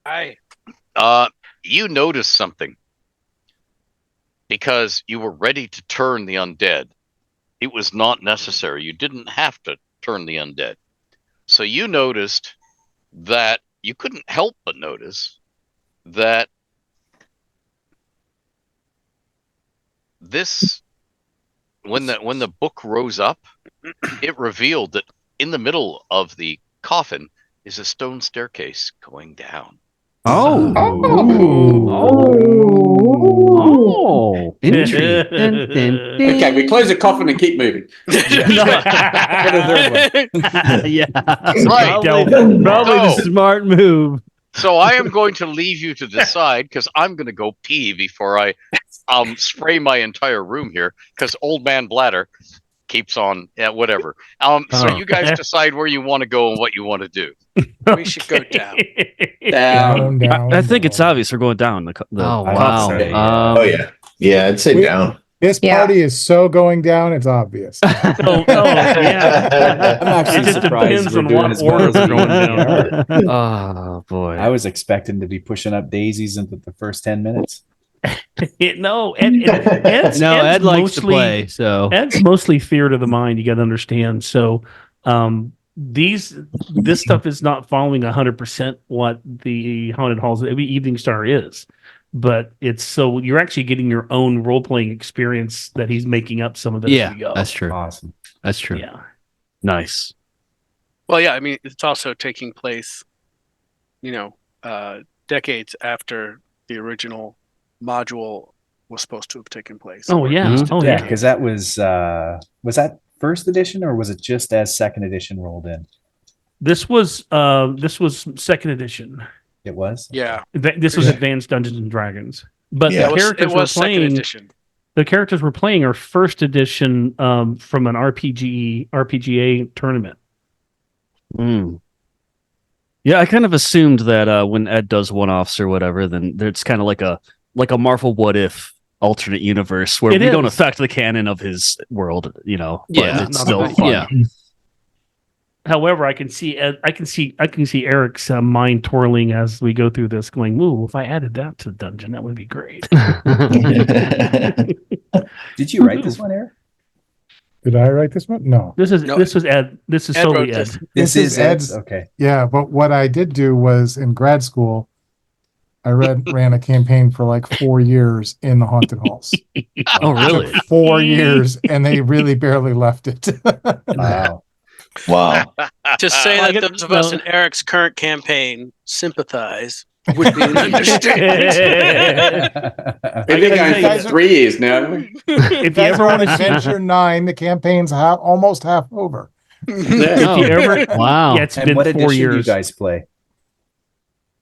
Aye. you noticed something because you were ready to turn the undead. It was not necessary. You didn't have to turn the undead. So you noticed that you couldn't help but notice that this when the book rose up, it revealed that in the middle of the coffin is a stone staircase going down. Oh. Oh. Intrigue. Okay, we close the coffin and keep moving. Yeah. Right. Probably the So- smart move. So I am going to leave you to decide because I'm going to go pee before I spray my entire room here because old man bladder keeps on whatever. So Oh. you guys decide where you want to go and what you want to do. We should go down. Down. Down. I think it's obvious we're going down. The Oh, coffin. wow. Yeah. Oh, yeah. Yeah, I'd say We- down. This Yeah. party is so going down, it's obvious. Oh, yeah. I'm actually It just surprised depends we're on doing what as well order as they're we going are. down. Oh boy. I was expecting to be pushing up daisies into the first 10 minutes. No, Ed's Ed likes to mostly- play, so Ed's mostly theater of the mind. You got to understand. So, this stuff is not following 100% what the Haunted Halls Evening Star is, but it's so you're actually getting your own role playing experience that he's making up some of this. yeah, as we go. that's true. Awesome. That's true. Yeah. Nice. Well, yeah, I mean, it's also taking place, decades after the original module was supposed to have taken place. Oh, or yeah. at least a Oh, Yeah, decade. because that was that first edition or was it just as second edition rolled in? This was second edition. It was. Yeah, This was Yeah. Advanced Dungeons and Dragons. But Yeah. the characters it we're was second playing, edition. the characters we're playing are first edition from an RPGA tournament. Mm. Yeah, I kind of assumed that when Ed does one-offs or whatever, then it's kind of like a Marvel What If alternate universe where It we don't is. affect the canon of his world, but Yeah. it's still fun. Yeah. However, I can see Eric's mind twirling as we go through this, going, "Ooh, if I added that to the dungeon, that would be great." Did you write this one, Eric? Did I write this one? No. This is No. Ed. This is Ed solely wrote Ed. this. This is Ed's. Okay. Yeah, but what I did do was in grad school, I ran a campaign for like 4 years in the haunted halls. Oh, really? Took 4 years, and they really barely left it. Wow. Wow. To say I that get- those of us no. in Eric's current campaign sympathize would be an understatement. We've been going guys for are- 3 years now. haven't we? If you Guys ever are on want to see, Adventure 9, the campaign's almost half over. if you ever, Wow. yeah, it's And been what 4 edition do you years. guys play?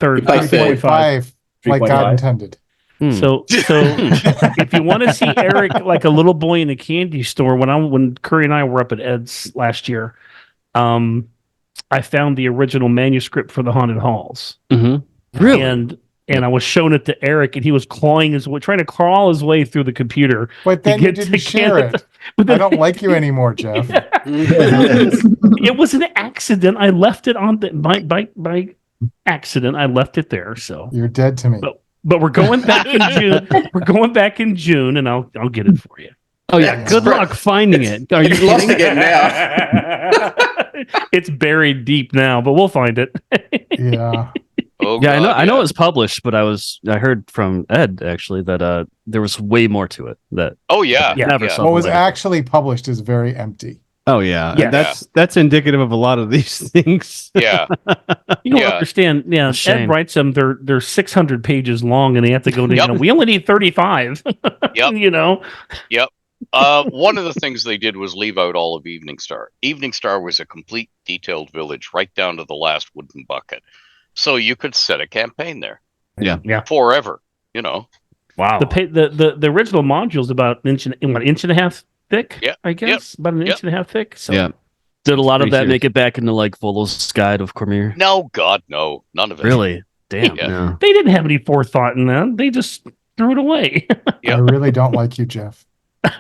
Third, Like 3.5. 3.5, like God 3.5? intended. Hmm. So if you want to see Eric like a little boy in a candy store, when Curry and I were up at Ed's last year, I found the original manuscript for the Haunted Halls, Mhm. Really? and I was showing it to Eric, and he was trying to crawl his way through the computer. But to then you get to didn't share Canada. it. But I then- don't like you anymore, Jeff. It was an accident. I left it on the by accident. I left it there. So, You're dead to me. but we're going back in June. We're going back in June, and I'll get it for you. Oh yeah. Good luck finding it. Are you You've lost kidding? again now. It's buried deep now, but we'll find it. Yeah. Oh, Yeah, God, I know it was published, but I heard from Ed actually that there was way more to it that Oh yeah, Yeah. never yeah. saw. What the was light. actually published is very empty. Oh yeah. Yeah. That's indicative of a lot of these things. Yeah. You don't Yeah. understand. Yeah, Ed Shame. writes them. They're 600 pages long, and they have to go to. Yep. We only need 35. Yep. You know. One of the things they did was leave out all of Evening Star. Evening Star was a complete detailed village, right down to the last wooden bucket. So you could set a campaign there. Yeah. Yeah. Forever. You know. Wow. The original module is about an inch and a half thick. Yeah. I guess about an Yep. inch and a half thick. So Yeah. Did a lot of Pretty that serious. make it back into like Volo's Guide of Cormier? No, God, no, none of it. Really? Damn. Yeah. No. they didn't have any forethought in that. They just threw it away. Yep. I really don't like you, Jeff. An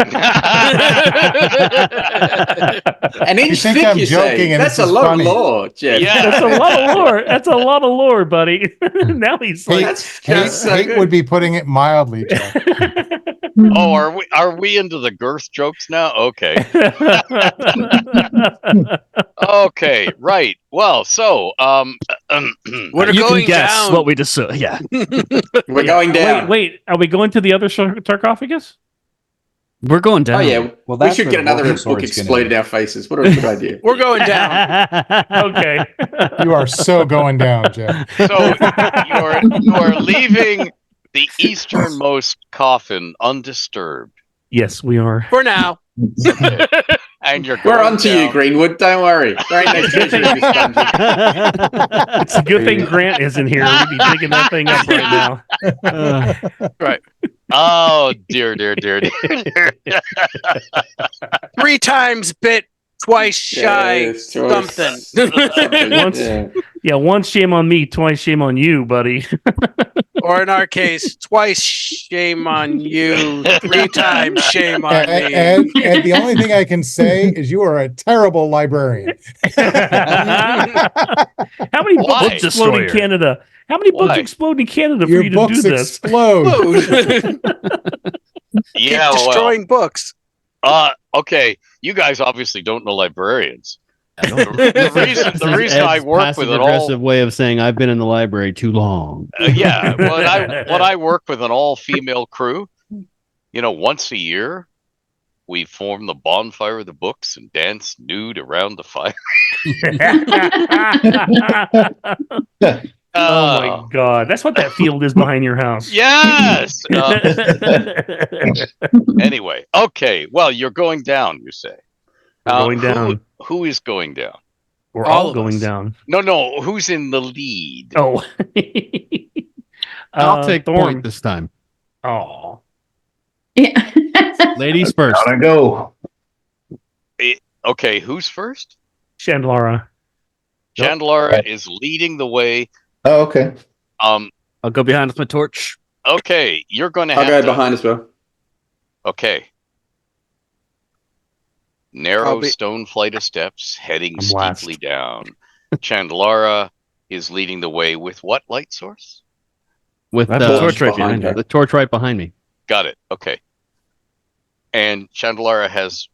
You inch think thick, I'm you joking say? and That's this a is lot funny. of lore, Jeff. Yeah. That's a lot of lore. That's a lot of lore, buddy. Now he's like, Hate, so hate good. would be putting it mildly, Jeff. Oh, are we into the girth jokes now? Okay. Okay, right. Well, so We're You going can guess down. what we just saw. Yeah. We're going down. Wait. Are we going to the other sarcophagus? We're going down. Oh yeah, Well, we that's should where get the another Warhammer book sword's gonna exploded be. in our faces. What a good idea. We're going down. Okay. You are so going down, Jeff. so you are leaving the easternmost coffin undisturbed, Yes, we are. For now. and you're We're going on to you, down- Greenwood. Don't worry. There ain't no treasure in this dungeon. It's a good thing Grant isn't here. We'd be digging that thing up right now. Right. Oh dear. 3 times bit, twice shy, Yeah, it's choice. something. Once- Yeah. Yeah, once shame on me, twice shame on you, buddy. Or in our case, twice shame on you, 3 times shame on me. And the only thing I can say is you are a terrible librarian. How many books Why? explode in Destroyer. Canada? How many books Why? explode in Canada for Your you to books do this? explode. Yeah, Keep destroying books. okay. You guys obviously don't know librarians. The reason I Ed's work with it all, passive-aggressive way of saying I've been in the library too long. yeah. When I work with an all-female crew, once a year, we form the bonfire of the books and dance nude around the fire. Oh my god, that's what that field is behind your house. Yes. Anyway, okay. Well, you're going down. You say. We're going down. Who is going down? We're All all of going us. down. No. Who's in the lead? Oh. I'll take Thorm. point this time. Oh. Yeah. Ladies first. Gotta go. Okay, who's first? Chandlara. Yep. Chandlara is leading the way. Oh, okay. I'll go behind with my torch. Okay, you're going to I'll have go to. behind as well. Okay. I'll Narrow be- stone flight of steps heading I'm last. steeply down. Chandlara is leading the way with what light source? With I have a torch right behind her. the torch right behind me. Got it. Okay. And Chandlara has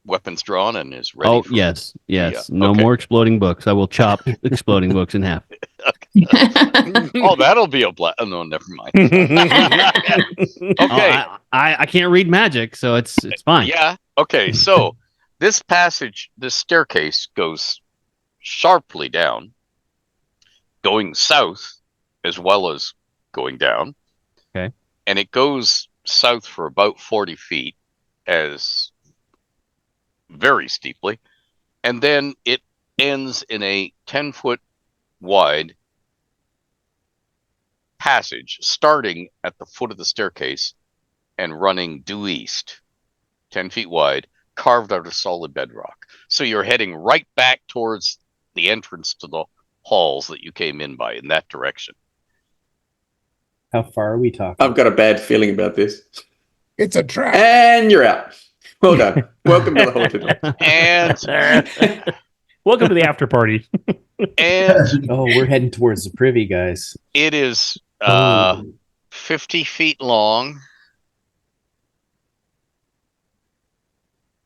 weapons drawn and is ready. Oh for- yes. Yeah, No okay. more exploding books. I will chop exploding books in half. Oh, that'll be a no, never mind. Oh, Okay. I can't read magic, so it's fine. Yeah. Okay. So this staircase goes sharply down, going south as well as going down. Okay. And it goes south for about 40 feet as very steeply. And then it ends in a 10-foot wide passage starting at the foot of the staircase and running due east, 10 feet wide, carved out of solid bedrock. So you're heading right back towards the entrance to the halls that you came in by in that direction. How far are we talking? I've got a bad feeling about this. It's a trap. And you're out. Well done. Welcome to the haunted house. And Welcome to the after party. and Oh, we're heading towards the privy, guys. it is 50 feet long.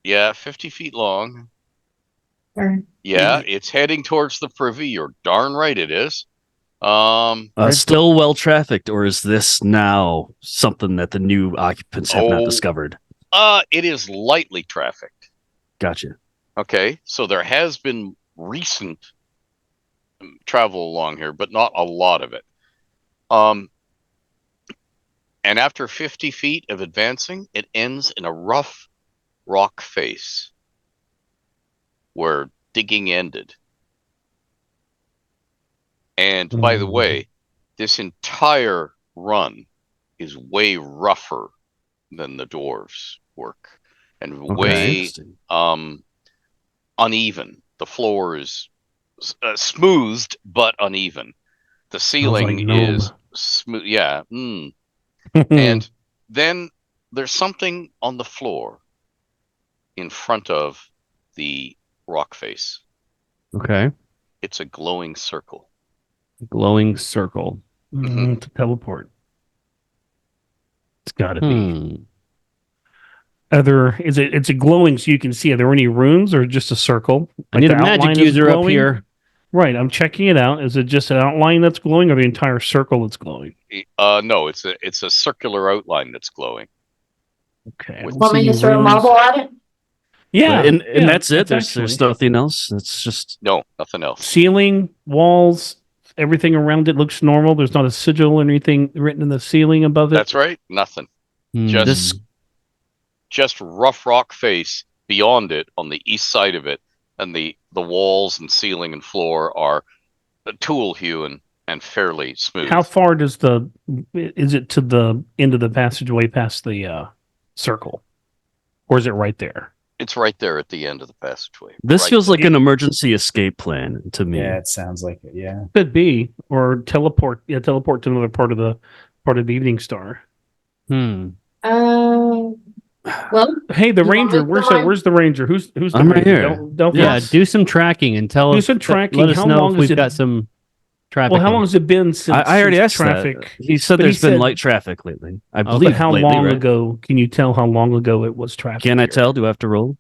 Yeah, 50 feet long. Yeah, it's heading towards the privy. You're darn right it is. Still well trafficked, or is this now something that the new occupants have not Oh. discovered? It is lightly trafficked. Gotcha. Okay, so there has been recent travel along here, but not a lot of it. And after 50 feet of advancing, it ends in a rough rock face where digging ended. And by the way, this entire run is way rougher than the dwarves' work and way Interesting. uneven. The floor is smoothed but uneven. The ceiling like gnome. is smooth. Yeah. And then there's something on the floor in front of the rock face. Okay. It's a glowing circle. Glowing circle. To teleport. It's got to be. It's a glowing so you can see. Are there any runes or just a circle? I need the a magic outline is user up glowing? here. Right, I'm checking it out. Is it just an outline that's glowing, or the entire circle that's glowing? No, it's a circular outline that's glowing. Okay. With- Want me to See throw a runes. marble at it? Yeah, and yeah, that's it. that's There's actually- nothing else. It's just No, nothing else. Ceiling, walls, everything around it looks normal. There's not a sigil or anything written in the ceiling above it. That's right. Nothing. Hmm. Just this. just rough rock face beyond it on the east side of it, and the walls and ceiling and floor are tool hewn and fairly smooth. How far is it to the end of the passageway past the circle, or is it right there? It's right there at the end of the passageway. This Right feels there. like an emergency escape plan to me. Yeah, it sounds like it. Yeah. Could be, or teleport. Yeah, teleport to another part of the Evening Star. Hmm. Well, Hey, the You want ranger. me to Where's go? Where's the ranger? Who's the I'm right ranger? here. Don't Yeah, forget- do some tracking and tell Do us. some tracking. Let us How know long if has we've it- got some traffic. Well, how on long it. has it been since I already since asked traffic? that. He said But he there's been said- light traffic lately. I Okay. believe. But how lately, long right? ago? Can you tell how long ago it was traffic? Can I here? tell? Do I have to roll?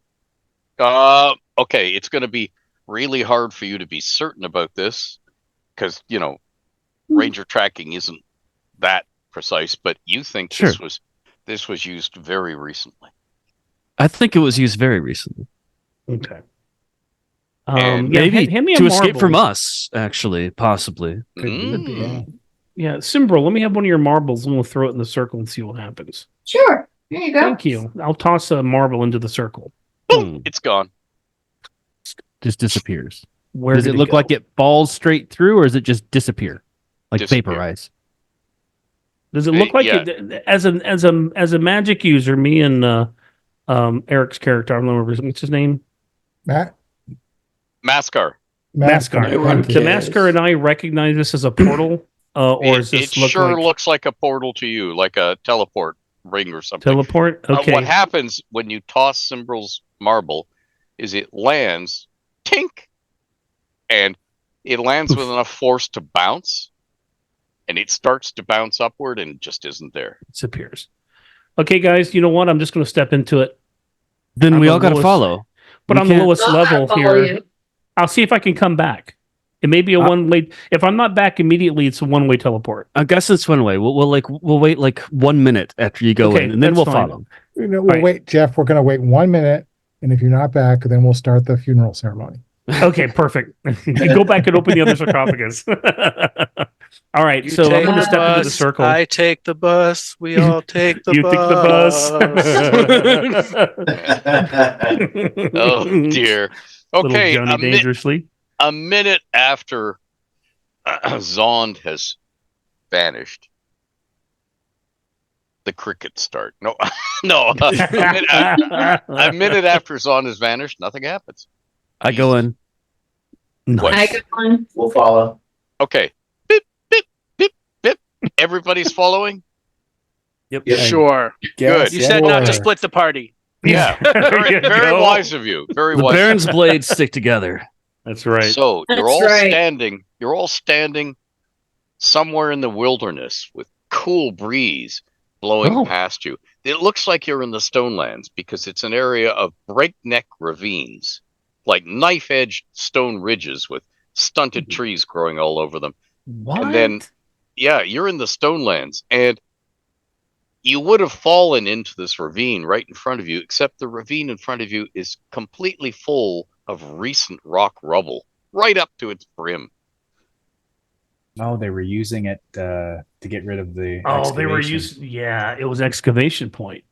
Okay, it's going to be really hard for you to be certain about this because ranger tracking isn't that precise, but you think Sure. this was used very recently. I think it was used very recently. Okay. And Maybe hand me a to escape from marble. us, actually, possibly. Yeah, Simbro, let me have one of your marbles and we'll throw it in the circle and see what happens. Sure. There you go. Thank you. I'll toss a marble into the circle. boom, it's gone. Just disappears. Where Does did it look go? like it falls straight through, or does it just disappear, like Disappear. vaporize? Does it look like Yeah. it, as a magic user? Me and Eric's character, I don't remember what's his name. Matt, Mascar. Mascar. Everyone The cares. Mascar and I recognize this as a portal, or is this It look sure like looks like a portal to you, like a teleport ring or something. teleport? Okay. What happens when you toss Simbrel's marble is it lands, tink, and it lands with enough force to bounce, and it starts to bounce upward and just isn't there. Disappears. Okay, guys, you know what? I'm just going to step into it. Then I'm we the all got to lowest- follow. But We on the can't- lowest I'll level follow here, you. I'll see if I can come back. It may be a one-way. If I'm not back immediately, it's a one-way teleport. I guess it's one way. We'll wait like 1 minute after you go Okay, in, and then that's we'll fine. follow. we'll Right. wait, Jeff. We're going to wait 1 minute, and if you're not back, then we'll start the funeral ceremony. Okay, perfect. You go back and open the other sarcophagus. All right, You so I'm take going to the step into the bus, circle. I take the bus. We all take the You bus. take the bus. Oh dear. Okay, Little Johnny Dangerously. a minute after Zond has vanished, the crickets start. No, no. A minute after Zond has vanished, nothing happens. I go in. I got one. We'll follow. Okay. Beep, beep, beep, beep. Everybody's following? Yep. Sure. Good. You said not to Sure. split the party. Yeah. There Very, you very go. wise of you. Very The wise. Baron's blades stick together. That's right. So you're That's all right. standing. You're all standing somewhere in the wilderness with cool breeze blowing Oh. past you. It looks like you're in the Stonelands because it's an area of breakneck ravines, like knife-edged stone ridges with stunted trees growing all over them. What? And then, yeah, you're in the Stonelands, and you would have fallen into this ravine right in front of you, except the ravine in front of you is completely full of recent rock rubble, right up to its brim. Oh, they were using it to get rid of the. Oh, they were excavation. using. Yeah, it was excavation point.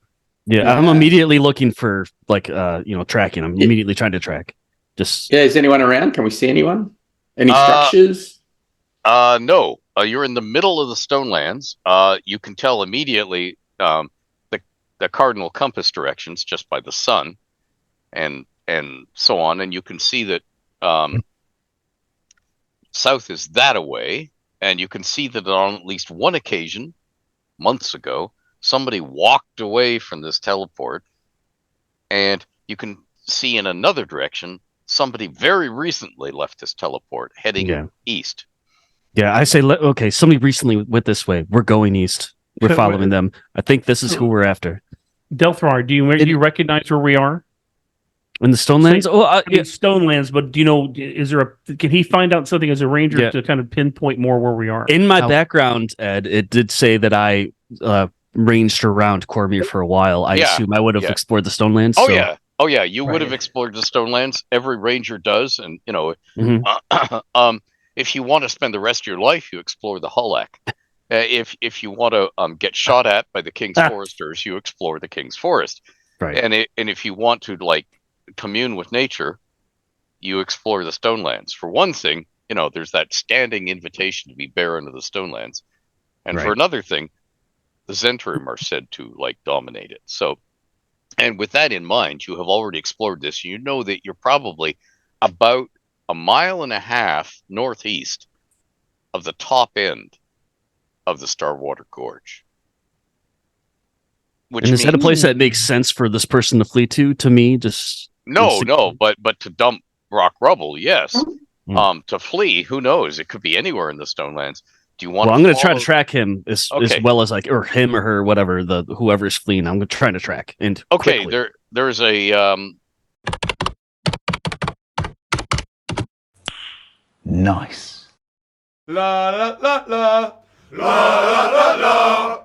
Yeah, I'm immediately looking for tracking. I'm immediately trying to track. Just Yeah, is anyone around? Can we see anyone? Any Uh, structures? No, you're in the middle of the Stonelands. You can tell immediately the cardinal compass directions just by the sun, and so on. And you can see that south is that away, and you can see that on at least one occasion, months ago, somebody walked away from this teleport, and you can see in another direction somebody very recently left this teleport, heading Yeah. east. yeah, I say okay. Somebody recently went this way. We're going east. We're following them. I think this is who we're after. Delthrar, do you recognize where we are? In the Stonelands? Oh, I mean, Stonelands, but do you know? Is there can he find out something as a ranger Yeah. to kind of pinpoint more where we are? in my How- background, Ed, it did say that I ranged around Cormier for a while. I Yeah, assume I would have yeah. explored the Stonelands. Oh so- yeah, oh yeah. You would have Right. explored the Stonelands. Every ranger does, and Mhm. if you want to spend the rest of your life, you explore the Hullack. If you want to get shot at by the King's Foresters, you explore the King's Forest. Right. And if you want to commune with nature, you explore the Stonelands. For one thing, there's that standing invitation to be Baron of the Stonelands, and for Right. another thing, the Zentrim are said to dominate it. So, and with that in mind, you have already explored this. You know that you're probably about 1.5 miles northeast of the top end of the Starwater Gorge. Which And is that a means- place that makes sense for this person to flee to? To me, just No, but to dump rock rubble, yes. Hmm. To flee, who knows? It could be anywhere in the Stonelands. Do you want? well, I'm going to try to follow- track him as Okay. well as or him or her, whatever whoever's fleeing. I'm going to try to track and Okay, quickly. there's a Nice. La la la la la la la la